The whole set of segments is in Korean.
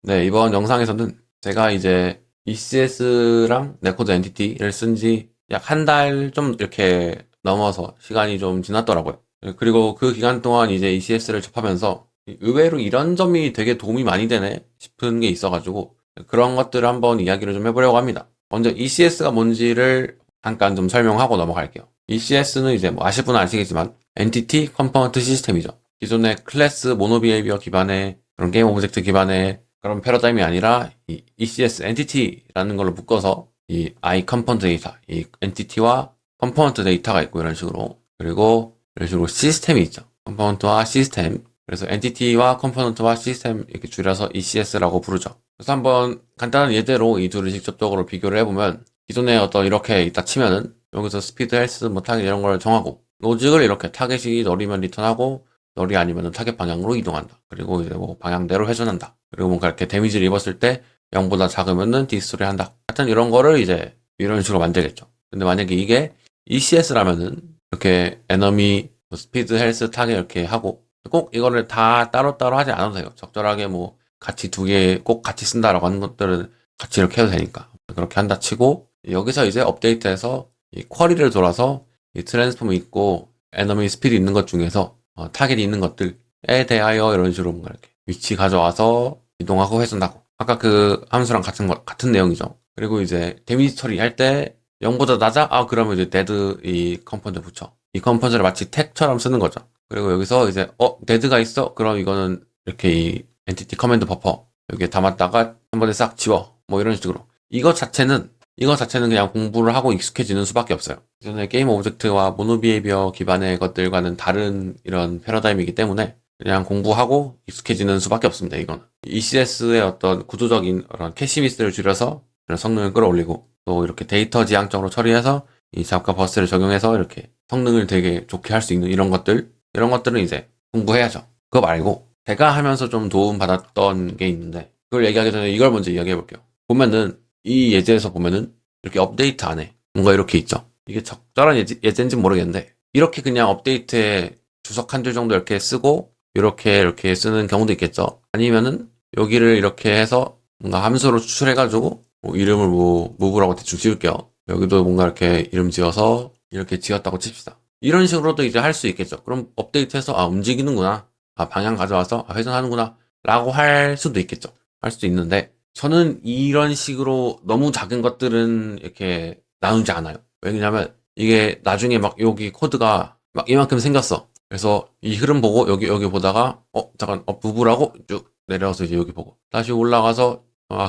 네, 이번 영상에서는 제가 이제 ECS랑 네코드 엔티티를 쓴 지 약 한 달 좀 이렇게 넘어서 시간이 좀 지났더라고요. 그리고 그 기간 동안 이제 ECS를 접하면서 의외로 이런 점이 되게 도움이 많이 되네 싶은 게 있어가지고 그런 것들을 한번 이야기를 좀 해보려고 합니다. 먼저 ECS가 뭔지를 잠깐 좀 설명하고 넘어갈게요. ECS는 이제 뭐 아실 분은 아시겠지만 엔티티 컴포넌트 시스템이죠. 기존의 클래스 모노비헤이비어 기반의 그런 게임 오브젝트 기반의 그런 패러다임이 아니라 이 ECS 엔티티라는 걸로 묶어서 이 I 컴포넌트 데이터, 이 엔티티와 컴포넌트 데이터가 있고 이런 식으로 그리고 이런 식으로 시스템이 있죠. 컴포넌트와 시스템. 그래서 엔티티와 컴포넌트와 시스템 이렇게 줄여서 ECS라고 부르죠. 그래서 한번 간단한 예제로 이 둘을 직접적으로 비교를 해보면 기존에 어떤 이렇게 있다 치면은 여기서 스피드, 헬스, 뭐 타겟 이런 걸 정하고 로직을 이렇게 타겟이 널이면 리턴하고 널이 아니면 타겟 방향으로 이동한다. 그리고 이제 뭐 방향대로 회전한다. 그리고 뭔가 이렇게 데미지를 입었을 때 0보다 작으면은 디스토리 한다. 하여튼 이런 거를 이제 이런 식으로 만들겠죠. 근데 만약에 이게 ECS라면은 이렇게 에너미, 스피드, 헬스, 타겟 이렇게 하고 꼭 이거를 다 따로따로 하지 않아도 돼요. 적절하게 뭐 같이 두 개 꼭 같이 쓴다라고 하는 것들은 같이 이렇게 해도 되니까. 그렇게 한다 치고 여기서 이제 업데이트해서 이 쿼리를 돌아서 이 트랜스폼이 있고 에너미 스피드 있는 것 중에서 타겟이 있는 것들에 대하여 이런 식으로 뭔가 이렇게 위치 가져와서 이동하고 회전하고 아까 그 함수랑 같은 내용이죠. 그리고 이제 데미지 처리할 때 0보다 낮아? 아 그러면 이제 데드 이 컴포넌트 붙여. 이 컴포넌트를 마치 택처럼 쓰는 거죠. 그리고 여기서 이제 데드가 있어? 그럼 이거는 이렇게 이 엔티티 커맨드 버퍼 여기에 담았다가 한 번에 싹 지워. 뭐 이런 식으로. 이거 자체는 그냥 공부를 하고 익숙해지는 수밖에 없어요. 기존의 게임 오브젝트와 모노비헤이비어 기반의 것들과는 다른 이런 패러다임이기 때문에 그냥 공부하고 익숙해지는 수밖에 없습니다. 이거는 ECS의 어떤 구조적인 그런 캐시 미스를 줄여서 그런 성능을 끌어올리고 또 이렇게 데이터 지향적으로 처리해서 이 잡과 버스를 적용해서 이렇게 성능을 되게 좋게 할 수 있는 이런 것들은 이제 공부해야죠. 그거 말고 제가 하면서 좀 도움 받았던 게 있는데 그걸 얘기하기 전에 이걸 먼저 이야기해 볼게요. 보면은 이 예제에서 보면은 이렇게 업데이트 안에 뭔가 이렇게 있죠. 이게 적절한 예제인지는 모르겠는데 이렇게 그냥 업데이트에 주석 한 줄 정도 이렇게 쓰고 이렇게 쓰는 경우도 있겠죠. 아니면은 여기를 이렇게 해서 뭔가 함수로 추출해가지고 뭐 이름을 뭐 무브라고 대충 지을게요. 여기도 뭔가 이렇게 이름 지어서 이렇게 지었다고 칩시다. 이런 식으로도 이제 할 수 있겠죠. 그럼 업데이트해서 움직이는구나. 방향 가져와서 회전하는구나. 라고 할 수도 있겠죠. 할 수도 있는데 저는 이런 식으로 너무 작은 것들은 이렇게 나누지 않아요. 왜냐면 이게 나중에 막 여기 코드가 막 이만큼 생겼어. 그래서 이 흐름 보고 여기 보다가 잠깐 부부라고 쭉 내려서 이제 여기 보고 다시 올라가서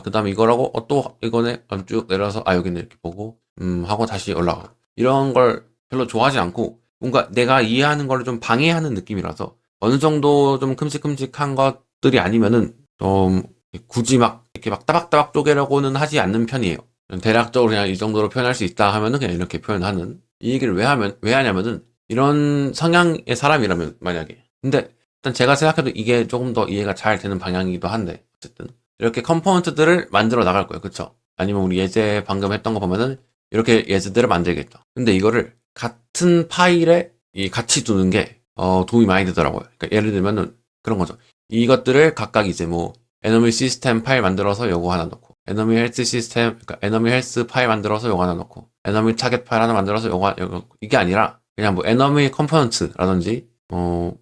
그다음에 이거라고 또 이거네 쭉 내려서 여기는 이렇게 보고 하고 다시 올라가고 이런 걸 별로 좋아하지 않고 뭔가 내가 이해하는 거를 좀 방해하는 느낌이라서 어느 정도 좀 큼직큼직한 것들이 아니면은 좀 굳이 막 이렇게 막 따박따박 쪼개려고는 하지 않는 편이에요. 대략적으로 그냥 이 정도로 표현할 수 있다 하면은 그냥 이렇게 표현하는 이 얘기를 왜 하냐면은 이런 성향의 사람이라면 만약에 근데 일단 제가 생각해도 이게 조금 더 이해가 잘 되는 방향이기도 한데 어쨌든 이렇게 컴포넌트들을 만들어 나갈 거예요. 그쵸? 아니면 우리 예제 방금 했던 거 보면은 이렇게 예제들을 만들겠다. 근데 이거를 같은 파일에 이 같이 두는 게 도움이 많이 되더라고요. 그러니까 예를 들면은 그런 거죠. 이것들을 각각 이제 뭐 에너미 시스템 파일 만들어서 요거 하나 넣고 에너미 헬스 시스템 그러니까 에너미 헬스 파일 만들어서 요거 하나 넣고 에너미 타겟 파일 하나 만들어서 요거 넣고 이게 아니라 그냥 뭐 에너미 컴포넌트라든지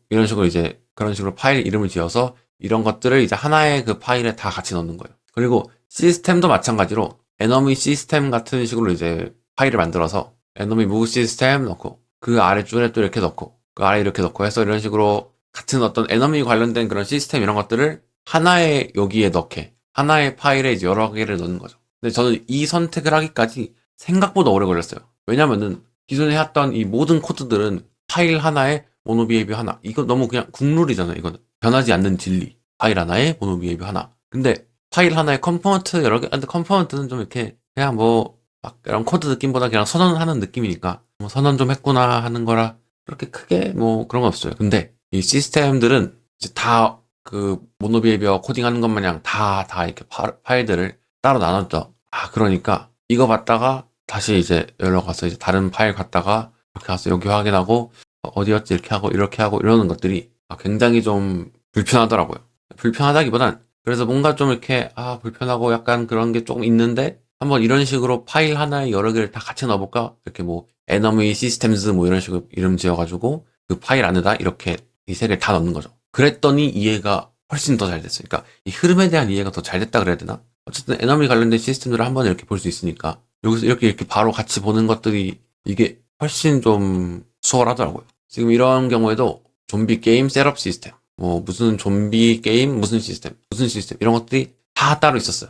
이런 식으로 이제 그런 식으로 파일 이름을 지어서 이런 것들을 이제 하나의 그 파일에 다 같이 넣는 거예요. 그리고 시스템도 마찬가지로 에너미 시스템 같은 식으로 이제 파일을 만들어서 에너미 무브 시스템 넣고 그 아래줄에 또 이렇게 넣고 그 아래 이렇게 넣고 해서 이런 식으로 같은 어떤 에너미 관련된 그런 시스템 이런 것들을 하나의 여기에 넣게 하나의 파일에 이제 여러 개를 넣는 거죠. 근데 저는 이 선택을 하기까지 생각보다 오래 걸렸어요. 왜냐면은 기존에 했던 이 모든 코드들은 파일 하나에 모노비헤이비 하나 이거 너무 그냥 국룰이잖아요. 이거는 변하지 않는 진리 파일 하나에 모노비헤이비 하나 근데 파일 하나에 컴포넌트 여러 개 근데 컴포넌트는 좀 이렇게 그냥 뭐 막 이런 코드 느낌보다 그냥 선언하는 느낌이니까 뭐 선언 좀 했구나 하는 거라 그렇게 크게 뭐 그런 건 없어요. 근데 이 시스템들은 이제 다 그 모노비헤이비어 코딩하는 것 마냥 다 이렇게 파일들을 따로 나눴죠. 그러니까 이거 봤다가 다시 이제 열러 가서 이제 다른 파일 갔다가 이렇게 가서 여기 확인하고 어디였지 이렇게 하고 이러는 것들이 굉장히 좀 불편하더라고요. 불편하다기보단 그래서 뭔가 좀 이렇게 불편하고 약간 그런 게 조금 있는데 한번 이런 식으로 파일 하나에 여러 개를 다 같이 넣어볼까? 이렇게 뭐 에너미 시스템즈 뭐 이런 식으로 이름 지어가지고 그 파일 안에다 이렇게 이 세 개를 다 넣는 거죠. 그랬더니 이해가 훨씬 더 잘 됐어요. 그러니까 이 흐름에 대한 이해가 더 잘 됐다 그래야 되나? 어쨌든 에너미 관련된 시스템들을 한번 이렇게 볼 수 있으니까 여기서 이렇게 바로 같이 보는 것들이 이게 훨씬 좀 수월하더라고요. 지금 이런 경우에도 좀비 게임 셋업 시스템, 뭐 무슨 좀비 게임 무슨 시스템 이런 것들이 다 따로 있었어요.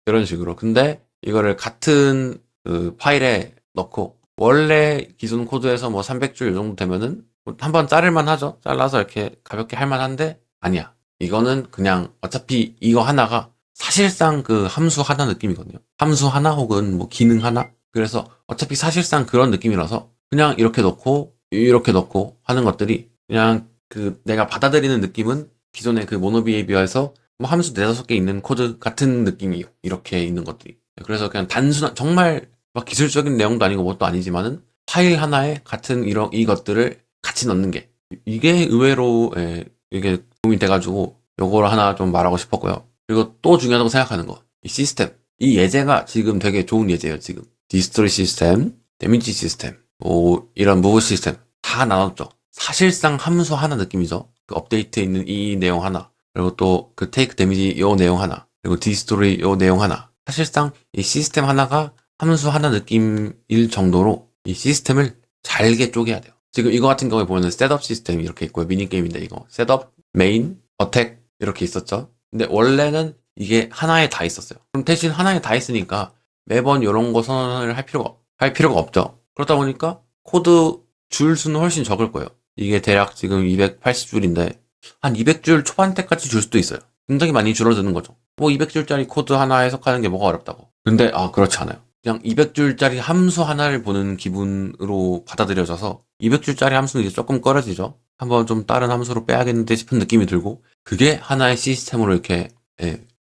이런 식으로. 근데 이거를 같은 그 파일에 넣고 원래 기존 코드에서 뭐 300줄 이 정도 되면은 한번 자를만 하죠. 잘라서 이렇게 가볍게 할 만한데 아니야. 이거는 그냥 어차피 이거 하나가 사실상 그 함수 하나 느낌이거든요. 함수 하나 혹은 뭐 기능 하나. 그래서 어차피 사실상 그런 느낌이라서 그냥 이렇게 넣고 하는 것들이 그냥 그 내가 받아들이는 느낌은 기존의 그 모노비에 비해서 뭐 함수 4-5개 있는 코드 같은 느낌이에요. 이렇게 있는 것들이. 그래서 그냥 단순한 정말 막 기술적인 내용도 아니고 뭣도 아니지만은 파일 하나에 같은 이것들을 같이 넣는 게 이게 의외로 이게 도움이 돼가지고 요거를 하나 좀 말하고 싶었고요. 그리고 또 중요하다고 생각하는 거, 이 시스템. 이 예제가 지금 되게 좋은 예제예요. 지금 디스토리 시스템, 데미지 시스템, 뭐 이런 무브 시스템 다 나눴죠. 사실상 함수 하나 느낌이죠. 그 업데이트에 있는 이 내용 하나, 그리고 또 그 테이크 데미지 요 내용 하나, 그리고 디스토리 요 내용 하나. 사실상 이 시스템 하나가 함수 하나 느낌일 정도로 이 시스템을 잘게 쪼개야 돼요. 지금 이거 같은 경우에 보면은 셋업 시스템이 이렇게 있고요. 미니게임인데 이거 셋업, 메인, 어택 이렇게 있었죠. 근데 원래는 이게 하나에 다 있었어요. 그럼 대신 하나에 다 있으니까 매번 이런 거 선언을 할 필요가 없죠. 그러다 보니까 코드 줄 수는 훨씬 적을 거예요. 이게 대략 지금 280줄인데 한 200줄 초반대까지 줄 수도 있어요. 굉장히 많이 줄어드는 거죠. 뭐 200줄짜리 코드 하나 해석하는 게 뭐가 어렵다고. 근데 그렇지 않아요. 그냥 200줄짜리 함수 하나를 보는 기분으로 받아들여져서 200줄짜리 함수는 이제 조금 꺼려지죠. 한번 좀 다른 함수로 빼야겠는데 싶은 느낌이 들고 그게 하나의 시스템으로 이렇게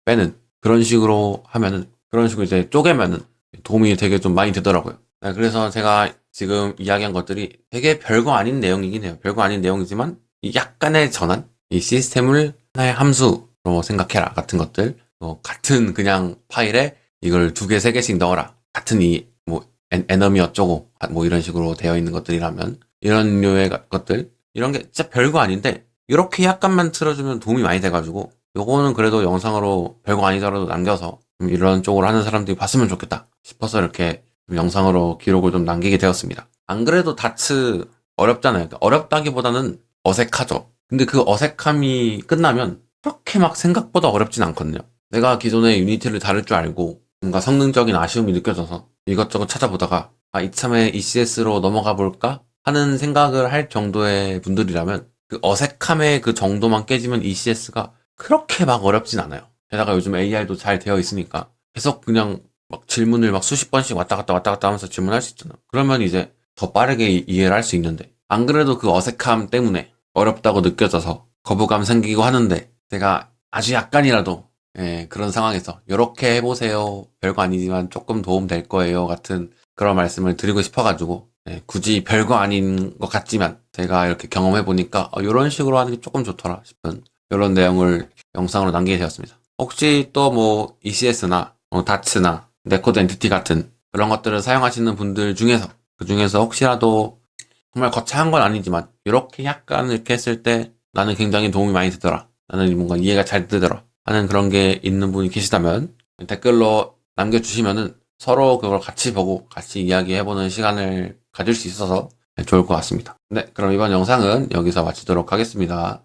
빼는 그런 식으로 하면은 그런 식으로 이제 쪼개면은 도움이 되게 좀 많이 되더라고요. 그래서 제가 지금 이야기한 것들이 되게 별거 아닌 내용이긴 해요. 별거 아닌 내용이지만 이 약간의 전환, 이 시스템을 하나의 함수로 생각해라 같은 것들, 같은 그냥 파일에 이걸 2개, 3개씩 넣어라 같은 이 뭐 에너미 어쩌고 뭐 이런 식으로 되어 있는 것들이라면 이런 류의 것들 이런 게 진짜 별거 아닌데 이렇게 약간만 틀어주면 도움이 많이 돼가지고 요거는 그래도 영상으로 별거 아니더라도 남겨서 이런 쪽으로 하는 사람들이 봤으면 좋겠다 싶어서 이렇게 영상으로 기록을 좀 남기게 되었습니다. 안 그래도 다츠 어렵잖아요. 그러니까 어렵다기보다는 어색하죠. 근데 그 어색함이 끝나면 그렇게 막 생각보다 어렵진 않거든요. 내가 기존에 유니티를 다룰 줄 알고 뭔가 성능적인 아쉬움이 느껴져서 이것저것 찾아보다가 이참에 ECS로 넘어가 볼까 하는 생각을 할 정도의 분들이라면 그 어색함의 그 정도만 깨지면 ECS가 그렇게 막 어렵진 않아요. 게다가 요즘 AI도 잘 되어 있으니까 계속 그냥 막 질문을 막 수십 번씩 왔다 갔다 하면서 질문할 수 있잖아. 그러면 이제 더 빠르게 이해를 할 수 있는데 안 그래도 그 어색함 때문에 어렵다고 느껴져서 거부감 생기고 하는데 제가 아주 약간이라도 그런 상황에서 이렇게 해보세요. 별거 아니지만 조금 도움 될 거예요. 같은 그런 말씀을 드리고 싶어가지고 굳이 별거 아닌 것 같지만 제가 이렇게 경험해보니까 이런 식으로 하는 게 조금 좋더라 싶은 이런 내용을 영상으로 남기게 되었습니다. 혹시 또 뭐 ECS나 다츠나 네코드 엔티티 같은 그런 것들을 사용하시는 분들 중에서 그 중에서 혹시라도 정말 거창한 건 아니지만 이렇게 약간 이렇게 했을 때 나는 굉장히 도움이 많이 되더라. 나는 뭔가 이해가 잘 되더라. 하는 그런 게 있는 분이 계시다면 댓글로 남겨주시면은 서로 그걸 같이 보고 같이 이야기해보는 시간을 가질 수 있어서 좋을 것 같습니다. 네, 그럼 이번 영상은 여기서 마치도록 하겠습니다.